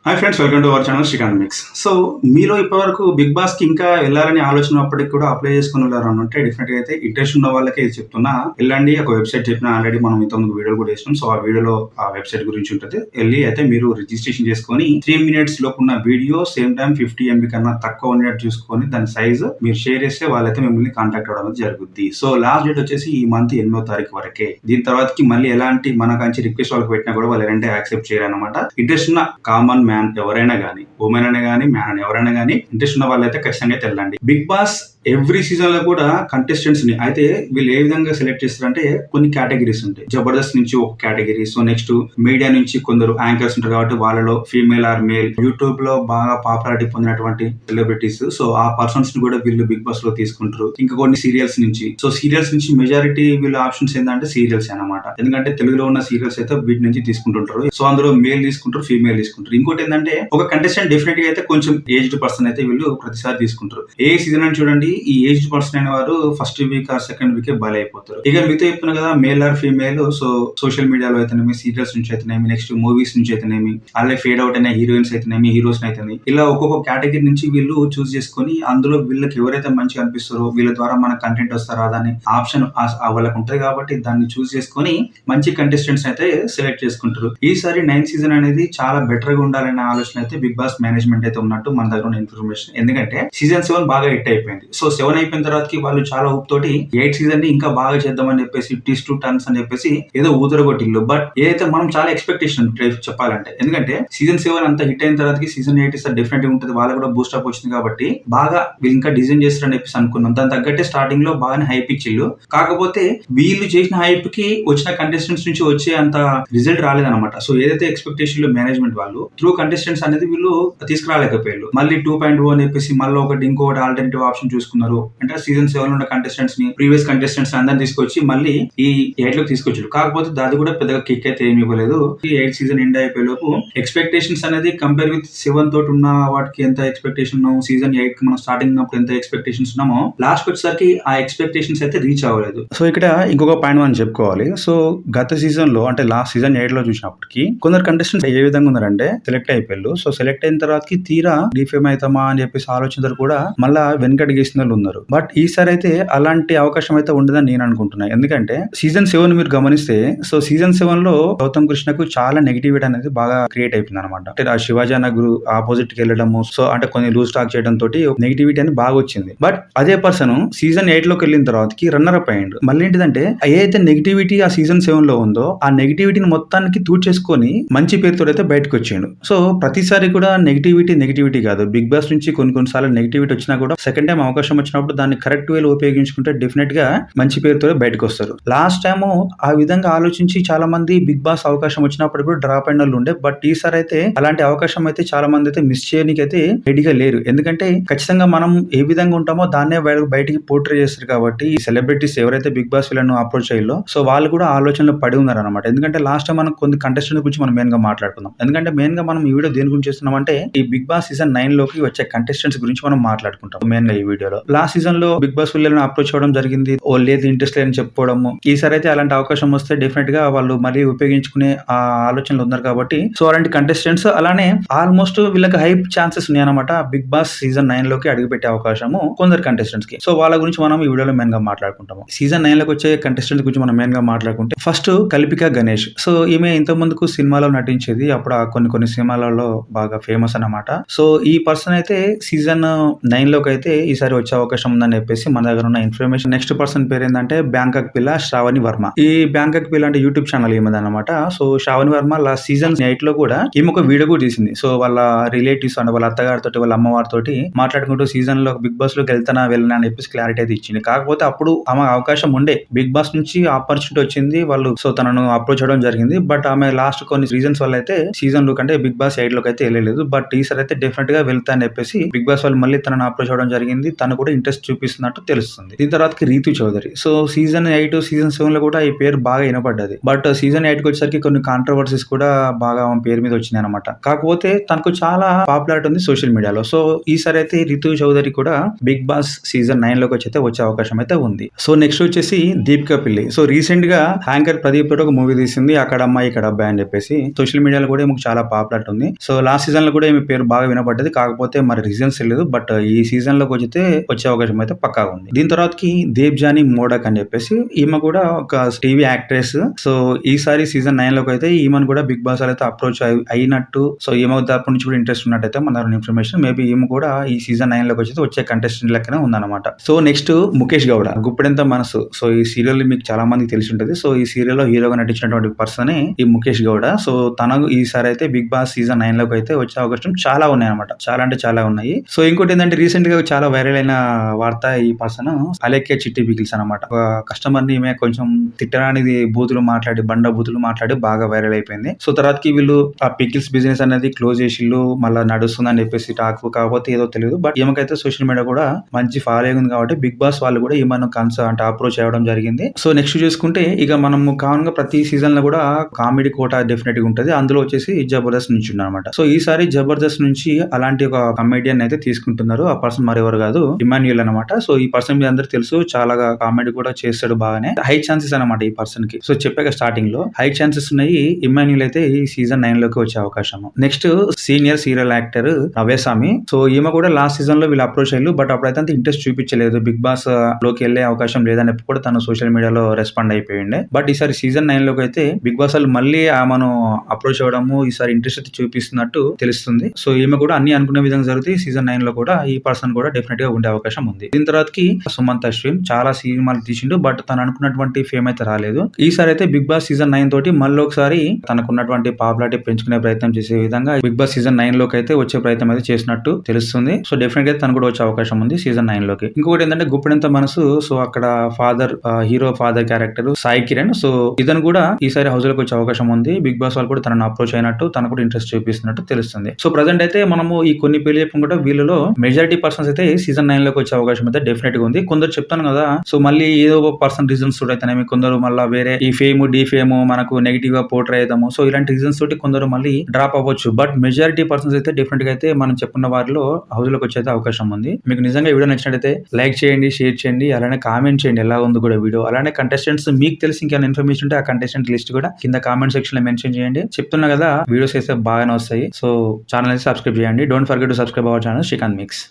Hi friends, welcome to our channel Srikanth mix. So మీలో ఇప్పటివరకు big boss కి ఇంకా వెళ్ళాలని ఆలోచన ఉన్నప్పటికీ కూడా అప్లై చేసుకుని వెళ్ళారు అని అంటే డెఫినెట్ గా అయితే ఇంట్రెస్ట్ ఉన్న వాళ్ళకే ఇది చెప్తున్నా. వెళ్ళండి, ఒక వెబ్సైట్ చెప్పిన ఆల్రెడీ మనం ఇంతకుముందు వీడియోలు కూడా వేసినాం. సో ఆ వీడియోలో ఆ వెబ్సైట్ గురించి ఉంటుంది. వెళ్ళి అయితే మీరు రిజిస్ట్రేషన్ చేసుకొని 3 minutes లోపు ఉన్న వీడియో సేమ్ టైం 50 MB కన్నా తక్కువ ఉన్నట్టు చూసుకొని దాని సైజ్ మీరు షేర్ చేస్తే వాళ్ళైతే మిమ్మల్ని కాంటాక్ట్ అవ్వడం జరుగుద్ది. సో లాస్ట్ డేట్ వచ్చేసి ఈ మంత్ 8వ తారీఖు వరకే. దీని తర్వాతకి మళ్ళీ ఎలాంటి మనకంచి రిక్వెస్ట్ వాళ్ళకి పెట్టినా కూడా వాళ్ళు ఎలాంటి యాక్సెప్ట్ చేయరన్నమాట. ఇంట్రెస్ట్ ఉన్న కామన్ మ్యాన్ ఎవరైనా కానీ, ఉమెన్ అయినా కానీ, మ్యాన్ అని ఎవరైనా కానీ ఇంట్రెస్ట్ ఉన్న వాళ్ళైతే ఖచ్చితంగా తెల్లండి. బిగ్ బాస్ ఎవ్రీ సీజన్ లో కూడా కంటెస్టెంట్స్ ని అయితే వీళ్ళు ఏ విధంగా సెలెక్ట్ చేస్తారంటే కొన్ని కేటగిరీస్ ఉంటాయి. జబర్దస్త్ నుంచి ఒక కేటగిరీ, సో నెక్స్ట్ మీడియా నుంచి కొందరు యాంకర్స్ ఉంటారు కాబట్టి వాళ్ళలో ఫీమేల్ ఆర్ మేల్, యూట్యూబ్ లో బాగా పాపులారిటీ పొందినటువంటి సెలబ్రిటీస్, సో ఆ పర్సన్స్ ని కూడా వీళ్ళు బిగ్ బాస్ లో తీసుకుంటారు. ఇంకా కొన్ని సీరియల్స్ నుంచి, సో సీరియల్స్ నుంచి మెజారిటీ వీళ్ళ ఆప్షన్స్ ఏంటంటే సీరియల్స్ అన్నమాట. ఎందుకంటే తెలుగులో ఉన్న సీరియల్స్ అయితే వీటి నుంచి తీసుకుంటుంటారు. సో అందులో మేల్ తీసుకుంటారు, ఫీమేల్ తీసుకుంటారు. ఇంకోటి ఏంటంటే ఒక కంటెస్టెంట్ డెఫినెట్ గా అయితే కొంచెం ఏజ్డ్ పర్సన్ అయితే వీళ్ళు ప్రతిసారి తీసుకుంటారు. ఏ సీజన్ అని చూడండి, ఈ ఏజ్డ్ పర్సన్ అయిన వారు first week or second week బలి అయిపోతారు. ఇక మీతో చెప్తున్నా కదా, male or female, so social మీడియాలో అయితేనేమి, సీరియల్స్ నుంచి అయితేనేమి, నెక్స్ట్ మూవీస్ నుంచి అయితేనేమి, అలాగే ఫేడ్ అవుట్ అయిన హీరోయిన్స్ అయితేనేమి, హీరోస్ అయితేనేమి, ఇలా ఒక్కొక్క కేటగిరీ నుంచి వీళ్ళు చూస్ చేసుకుని అందులో వీళ్ళకి ఎవరైతే మంచిగా అనిపిస్తారో వీళ్ళ ద్వారా మన కంటెంట్ వస్తారా దాని ఆప్షన్ వాళ్ళకి ఉంటది కాబట్టి దాన్ని చూస్ చేసుకుని మంచి కంటెస్టెంట్స్ అయితే సెలెక్ట్ చేసుకుంటారు. ఈసారి 9th సీజన్ అనేది చాలా బెటర్ గా ఉండాలనే ఆలోచన అయితే బిగ్ బాస్ మేనేజ్మెంట్ అయితే ఉన్నట్టు మన దగ్గర ఉన్న ఇన్ఫర్మేషన్. ఎందుకంటే సీజన్ 7 బాగా హిట్ అయిపోయింది. సో 7 అయిపోయిన తర్వాతకి వాళ్ళు చాలా హోప్ తోటి 8th సీజన్ ని ఇంకా బాగా చేద్దామని చెప్పేసి టిస్ టు టర్న్స్ అని చెప్పేసి ఏదో ఊదరగొట్టిల్లు. బట్ ఏదైతే మనం చాలా ఎక్స్పెక్టేషన్ చెప్పాలంటే, ఎందుకంటే సీజన్ 7 అంత హిట్ అయిన తర్వాతకి సీజన్ 8 ఇస్తే డెఫినెట్ గా ఉంటుంది. వాళ్ళకి కూడా బూస్ట్ అప్ వచ్చింది కాబట్టి బాగా ఇంకా డిజైన్ చేస్తారని చెప్పేసి అనుకున్నాం. దాని తగ్గట్టే స్టార్టింగ్ లో బాగానే హైప్ ఇచ్చిల్లు. కాకపోతే వీళ్ళు చేసిన హైప్ కి వచ్చిన కంటెస్టెంట్స్ నుంచి వచ్చే అంత రిజల్ట్ రాలేదన్నమాట. సో ఏదైతే ఎక్స్పెక్టేషన్ లో మేనేజ్మెంట్ వాళ్ళు త్రూ కంటెస్టెంట్స్ అనేది వీళ్ళు తీసుకురాలేకపోయారు. మళ్ళీ 2.0 అని చెప్పేసి మళ్ళీ ఒకటి ఇంకోటి ఆల్టర్నేటివ్ ఆప్షన్ చూసుకున్నారు. అంటే సీజన్ 7 ఉన్న కంటెస్టెంట్స్ ని, ప్రీవియస్ కంటెస్టెంట్స్ అందరిని తీసుకొచ్చి మళ్ళీ ఈ 8 లోకి తీసుకొచ్చారు. కాకపోతే అది కూడా పెద్దగా కిక్ అయితే ఏమి ఇవ్వలేదు. ఈ 8th సీజన్ ఎండ్ అయిపోయే లోపు ఎక్స్పెక్టేషన్స్ అనేది కంపేర్ విత్ 7 తోటి ఉన్న వాటికి ఎంత ఎక్స్పెక్టేషన్ ఉన్నాము, సీజన్ 8 కి మనం స్టార్టింగ్ ఉన్నప్పుడు ఎంత ఎక్స్పెక్టేషన్స్ ఉన్నామో లాస్ట్ వచ్చేసరికి ఆ ఎక్స్పెక్టేషన్స్ అయితే రీచ్ అవ్వలేదు. సో ఇక్కడ ఇంకొక పాయింట్ మనం చెప్పుకోవాలి. సో గత సీజన్ లో అంటే లాస్ట్ సీజన్ 8 లో చూసినప్పటికి కొందరు కంటెస్టెంట్స్ ఏ విధంగా ఉన్నారంటే సెలెక్ట్ అయిపోయారు. సో సెలెక్ట్ అయిన తర్వాతకి తీరా డిఫేమ్ అవుతామా అని చెప్పేసి ఆలోచనలు కూడా మళ్ళా వెనకటి గీసిన వాళ్ళు ఉన్నారు. బట్ ఈసారి అయితే అలాంటి అవకాశం అయితే ఉండదని నేను అనుకుంటున్నాను. ఎందుకంటే సీజన్ 7 మీరు గమనిస్తే, సో సీజన్ 7 లో గౌతమ్ కృష్ణకు చాలా నెగిటివిటీ అనేది బాగా క్రియేట్ అయిపోయింది అనమాట. అంటే ఆ శివాజీ నగర్ ఆపోజిట్ కి వెళ్ళడము, సో అంటే కొన్ని లూజ్ టాక్ చేయడం తోటి నెగిటివిటీ అని బాగా వచ్చింది. బట్ అదే పర్సన్ సీజన్ 8 లోకి వెళ్ళిన తర్వాతకి రన్నర్ అప్ అయ్యిండు. మళ్ళీ ఏంటిదంటే ఏదైతే నెగిటివిటీ ఆ సీజన్ 7 లో ఉందో ఆ నెగిటివిటీని మొత్తానికి తూచేసుకొని మంచి పేరుతో అయితే బయటకు వచ్చిండు. సో ప్రతిసారి కూడా నెగిటివిటీ కాదు. బిగ్ బాస్ నుంచి కొన్నిసార్లు నెగిటివిటీ వచ్చినా కూడా సెకండ్ టైం అవకాశం వచ్చినప్పుడు దాన్ని కరెక్ట్ వేలో ఉపయోగించుకుంటే డెఫినెట్ గా మంచి పేరుతో బయటకు వస్తారు. లాస్ట్ టైం ఆ విధంగా ఆలోచించి చాలా మంది బిగ్ బాస్ అవకాశం వచ్చినప్పుడు కూడా డ్రాప్ అయిన వాళ్ళు ఉండే. బట్ ఈసారి అయితే అలాంటి అవకాశం అయితే చాలా మంది అయితే మిస్ చేయడానికి అయితే రెడీగా లేరు. ఎందుకంటే ఖచ్చితంగా మనం ఏ విధంగా ఉంటామో దాన్నే బయటికి పోర్ట్రే చేస్తారు కాబట్టి ఈ సెలబ్రిటీస్ ఎవరైతే బిగ్ బాస్ వీళ్ళను అప్రోచ్ అయ్యారో సో వాళ్ళు కూడా ఆలోచనలో పడి ఉన్నారు అనమాట. ఎందుకంటే లాస్ట్ టైం మనం కొన్ని కంటెస్టెంట్ గురించి మనం మెయిన్ గా మాట్లాడుకుందాం. ఎందుకంటే మెయిన్ గా మనం ఈ వీడియో దేని గురించి చేస్తున్నామంటే ఈ బిగ్ బాస్ సీజన్ 9 లోకి వచ్చే కంటెస్టెంట్స్ గురించి మనం మాట్లాడుకుంటాం మెయిన్ గా ఈ వీడియోలో. లాస్ట్ సీజన్ లో బిగ్ బాస్ వీళ్ళని అప్రోచ్ అవ్వడం జరిగింది, ఓ లేదు ఇంట్రెస్ట్ లేదని చెప్పుకోవడము. ఈసారి అయితే అలాంటి అవకాశం వస్తే డెఫినెట్ గా వాళ్ళు మళ్ళీ ఉపయోగించుకునే ఆ ఆలోచనలు ఉన్నారు కాబట్టి సో అలాంటి కంటెస్టెంట్స్ అలానే ఆల్మోస్ట్ వీళ్ళకి హైప్ ఛాన్సెస్ ఉన్నాయి అనమాట. బిగ్ బాస్ సీజన్ 9 లోకి అడుగుపెట్టే అవకాశము కొందరు కంటెస్టెంట్స్ కి. సో వాళ్ళ గురించి మనం ఈ వీడియోలో మెయిన్ గా మాట్లాడుకుంటాము. సీజన్ 9 లోకి వచ్చే కంటెస్టెంట్స్ గురించి మనం మెయిన్ గా మాట్లాడుకుంటే ఫస్ట్ కల్పిక గణేష్. సో ఈమె ఇంత ముందుకు సినిమాలో నటించేది, అప్పుడు కొన్ని సినిమాలలో బాగా ఫేమస్ అన్నమాట. సో ఈ పర్సన్ అయితే సీజన్ 9 లోకి అయితే ఈసారి వచ్చే అవకాశం ఉందని చెప్పేసి మన దగ్గర ఉన్న ఇన్ఫర్మేషన్. నెక్స్ట్ పర్సన్ పేరు ఏంటంటే బ్యాంకాక్ పిల్ల శ్రావణి వర్మ. ఈ బ్యాంకాక్ పిల్ల అంటే యూట్యూబ్ ఛానల్ ఏమది అనమాట. So Shravani Varma last season 8 లో కూడా ఈమె ఒక వీడియో కూడా తీసింది. సో వాళ్ళ రిలేటివ్స్ అంటే వాళ్ళ అత్తగారితో వాళ్ళ అమ్మవారితో మాట్లాడుకుంటూ సీజన్ లో బిగ్ బాస్ లోకి వెళ్ళనా అని చెప్పేసి క్లారిటీ అయితే ఇచ్చింది. కాకపోతే అప్పుడు ఆమె అవకాశం ఉండే, బిగ్ బాస్ నుంచి ఆపర్చునిటీ వచ్చింది, వాళ్ళు సో తనను అప్రోచ్ అవ్వడం జరిగింది. బట్ ఆమె లాస్ట్ కొన్ని రీజన్స్ వల్ల అయితే సీజన్ లో కంటే బిగ్ బాస్ 8 లోకి అయితే వెళ్ళలేదు. బట్ ఈసారి అయితే డెఫినెట్ గా వెళ్తా అని చెప్పేసి బిగ్ బాస్ వాళ్ళు మళ్ళీ తనను అప్రోచ్ అవ్వడం జరిగింది. తను ఈమెను కూడా ఇంట్రెస్ట్ చూపిస్తున్నట్టు తెలుస్తుంది. దీని తర్వాతకి Ritu Chowdary. So season 8 season 7 లో కూడా ఈ పేరు బాగా వినపడ్డది. బట్ సీజన్ 8 కి వచ్చేసరికి కొన్ని కాంట్రవర్సీస్ కూడా బాగా ఆమె పేరు మీద వచ్చినాయి అనమాట. కాకపోతే తనకు చాలా పాపులారిటీ ఉంది సోషల్ మీడియాలో. సో ఈసారి అయితే రితు చౌదరి కూడా బిగ్ బాస్ సీజన్ 9 లోకి అయితే వచ్చే అవకాశం అయితే ఉంది. సో నెక్స్ట్ వచ్చేసి దీపికా పిల్లి. సో రీసెంట్ గా యాంకర్ ప్రదీప్ తోటి ఒక మూవీ తీసింది, అక్కడ అమ్మాయి ఇక్కడ అబ్బాయి అని చెప్పేసి. సోషల్ మీడియాలో కూడా ఈమెకు చాలా పాపులారిటీ ఉంది. సో లాస్ట్ సీజన్ లో కూడా ఈమె పేరు బాగా వినపడ్డది. కాకపోతే మరి రీజన్స్ తెలియదు. బట్ ఈ సీజన్ లోకి వచ్చే అవకాశం అయితే పక్కా ఉంది. దీని తర్వాతకి దేవ్జాని మోడక్ అని చెప్పేసి ఈమె కూడా ఒక టీవీ యాక్ట్రెస్. సో ఈసారి సీజన్ 9 లోకి అయితే ఈమెను కూడా బిగ్ బాస్ అయితే అప్రోచ్ అయినట్టు, సో ఈమె తరపు నుంచి కూడా ఇంట్రెస్ట్ ఉన్నట్టయితే మన ఇన్ఫర్మేషన్. మేబీ ఈమె కూడా ఈ సీజన్ 9 లోకి వచ్చే కంటెస్టెంట్ లెక్కనే ఉందన్నమాట. సో నెక్స్ట్ ముఖేష్ గౌడ, గుప్పెడంత మనసు. సో ఈ సీరియల్ మీకు చాలా మందికి తెలిసి ఉంటుంది. సో ఈ సీరియల్ లో హీరోగా నటించినటువంటి పర్సనే ఈ ముఖేష్ గౌడ. సో తనకు ఈసారి అయితే బిగ్ బాస్ సీజన్ 9 లోకి అయితే వచ్చే అవకాశం చాలా ఉన్నాయి అనమాట. చాలా అంటే చాలా ఉన్నాయి. సో ఇంకోటి ఏంటంటే రీసెంట్ గా చాలా వైరల్ అయిన వార్త, ఈ పర్సన్ అలెక్కే చిట్టి పికిల్స్ అనమాట. ఒక కస్టమర్ ని కొంచెం తిట్టడానికి బూతులు మాట్లాడి, బండ బూతులు మాట్లాడి బాగా వైరల్ అయిపోయింది. సో తర్వాతకి వీళ్ళు ఆ పికిల్స్ బిజినెస్ అనేది క్లోజ్ చేసిళ్ళు, మళ్ళీ నడుస్తుందని చెప్పేసి టాక్. కాకపోతే ఏదో తెలియదు. బట్ ఈమెకైతే సోషల్ మీడియా కూడా మంచి ఫాలోయింగ్ ఉంది కాబట్టి బిగ్ బాస్ వాళ్ళు కూడా ఈమెను అంటే అప్రోచ్ అవ్వడం జరిగింది. సో నెక్స్ట్ చూసుకుంటే ఇక మనము కామన్ గా ప్రతి సీజన్ లో కూడా కామెడీ కోట డెఫినెట్ గా ఉంటుంది. అందులో వచ్చేసి జబర్దస్త్ నుంచి అనమాట. సో ఈసారి జబర్దస్త్ నుంచి అలాంటి ఒక కమెడియన్ అయితే తీసుకుంటున్నారు. ఆ పర్సన్ మరెవరు కాదు, ఇమాన్యుయల్ అనమాట. సో ఈ పర్సన్ మీ అందరూ తెలుసు, చాలా కామెడీ కూడా చేస్తాడు బాగానే. హై ఛాన్సెస్ అనమాట ఈ పర్సన్ కి. సో చెప్పాక స్టార్టింగ్ లో హై ఛాన్సెస్ ఉన్నాయి. ఇమాన్యుయల్ అయితే ఈ సీజన్ 9 లోకి వచ్చే అవకాశం. Next senior serial actor Navya Swamy. So ఈమె కూడా లాస్ట్ సీజన్ లో వీళ్ళు అప్రోచ్ అయ్యారు. బట్ అప్పుడైతే అంత ఇంట్రెస్ట్ చూపించలేదు. బిగ్ బాస్ లోకి వెళ్లే అవకాశం లేదని కూడా తను సోషల్ మీడియాలో రెస్పాండ్ అయిపోయిండే. బట్ ఈసారి సీజన్ 9 లోకి అయితే బిగ్ బాస్ వాళ్ళు మళ్ళీ ఆమెను అప్రోచ్ అవ్వడము, ఈసారి ఇంట్రెస్ట్ అయితే చూపిస్తున్నట్టు తెలుస్తుంది. సో ఈమె కూడా అన్ని అనుకునే విధంగా జరుగుతుంది. సీజన్ 9 లో కూడా ఈ పర్సన్ కూడా డెఫినెట్ గా ఉండే అవకాశం ఉంది. దీని తర్వాతకి సుమంత్ అశ్విన్ చాలా సినిమాలు తీసిండు. బట్ తను అనుకున్నటువంటి ఫేమ్ అయితే రాలేదు. ఈసారి అయితే బిగ్ బాస్ సీజన్ 9 తోటి మళ్ళీ ఒకసారి తనకున్నటువంటి పాపులారిటీ పెంచుకునే ప్రయత్నం చేసే విధంగా బిగ్ బాస్ సీజన్ 9 లోకి అయితే వచ్చే ప్రయత్నం అయితే చేసినట్టు తెలుస్తుంది. సో డెఫినెట్ గా తను కూడా వచ్చే అవకాశం ఉంది సీజన్ 9 లోకి. ఇంకొకటి ఏంటంటే గుప్పెడంత మనసు. సో అక్కడ father, hero father character Sai Kiran. So ఇతను కూడా ఈసారి హౌస్ లోకి వచ్చే అవకాశం ఉంది. బిగ్ బాస్ వాళ్ళు కూడా తనను అప్రోచ్ అయినట్టు, తను కూడా ఇంట్రెస్ట్ చూపిస్తున్నట్టు తెలుస్తుంది. సో ప్రజెంట్ అయితే మనము ఈ కొన్ని పేర్లు చెప్పుకుంటే వీళ్ళలో మెజారిటీ పర్సన్స్ అయితే సీజన్ 9 లోకి వచ్చే అవకాశం అయితే డెఫినెట్ గా ఉంది. కొందరు చెప్తాను కదా, సో మళ్ళీ ఏదో ఒక పర్సన్ రీజన్స్ తోటి అయితేనేమి, కొందరు మళ్ళీ వేరే ఈ ఫేమ్ డీ ఫేమ్ మనకు నెగిటివ్ గా పోర్ట్రే అవుతాము. సో ఇలాంటి రీజన్స్ తోటి కొందరు మళ్ళీ డ్రాప్ అవ్వచ్చు. బట్ మెజారిటీ పర్సన్స్ అయితే డెఫినెట్ గా అయితే మనం చెప్పున్న వారిలో హౌస్ లోకి వచ్చే అవకాశం ఉంది. మీకు నిజంగా వీడియో నచ్చినట్టయితే లైక్ చేయండి, షేర్ చేయండి, అలానే కామెంట్ చేయండి ఎలా ఉంది కూడా వీడియో. అలానే కంటెస్టెంట్స్ మీకు తెలిసి ఇంకేమైనా ఇన్ఫర్మేషన్ ఉంటే ఆ కంటెస్టెంట్ లిస్ట్ కూడా కింద కామెంట్ సెక్షన్ లో మెన్షన్ చేయండి. చెప్తున్నా కదా వీడియోస్ అయితే బాగానే వస్తాయి. సో ఛానల్ అయితే సబ్స్క్రైబ్ చేయండి. Don't forget to subscribe our channel Srikanth mix.